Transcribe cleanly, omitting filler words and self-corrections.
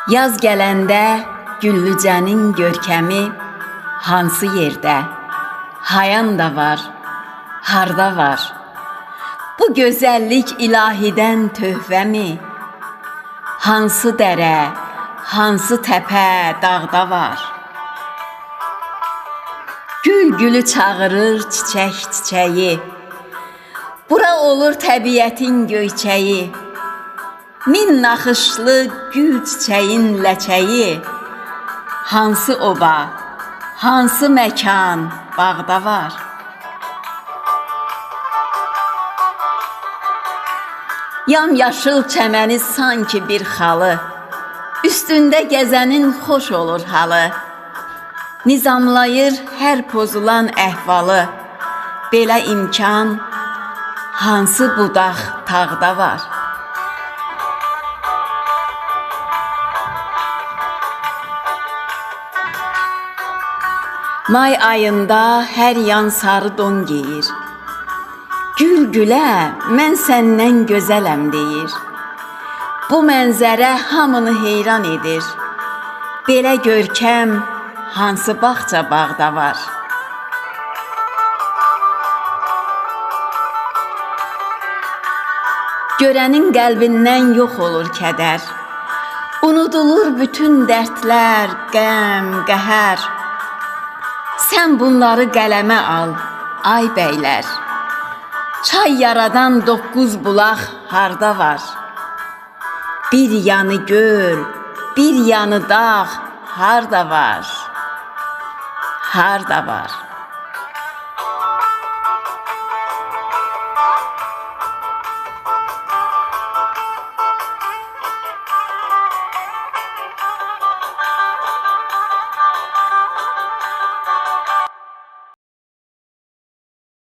Yaz gələndə Güllücənin görkəmi hansı yerdə, hayan da var, harda var? Bu gözəllik ilahidən töhvəmi? Hansı dərə, hansı təpə, dağda var? Gül gülü çağırır çiçək çiçəyi, bura olur təbiətin göyçəyi. Min naxışlı gül çiçəyin ləçəyi, hansı oba, hansı məkan, bağda var? Yamyaşıl çəməni sanki bir xalı, üstündə gəzənin xoş olur halı. Nizamlayır hər pozulan əhvalı, belə imkan hansı budaq tağda var? May ayında hər yan sarı don geyir, gül gülə mən səndən gözələm deyir. Bu mənzərə hamını heyran edir, belə görkəm hansı bağça bağda var? Görənin qəlbindən yox olur kədər, unudulur bütün dərdlər, qəm, qəhər. Sən bunları qələmə al, ay bəylər, çay yaradan 9 bulaq harda var? Bir yanı göl, bir yanı dağ harda var? Harda var?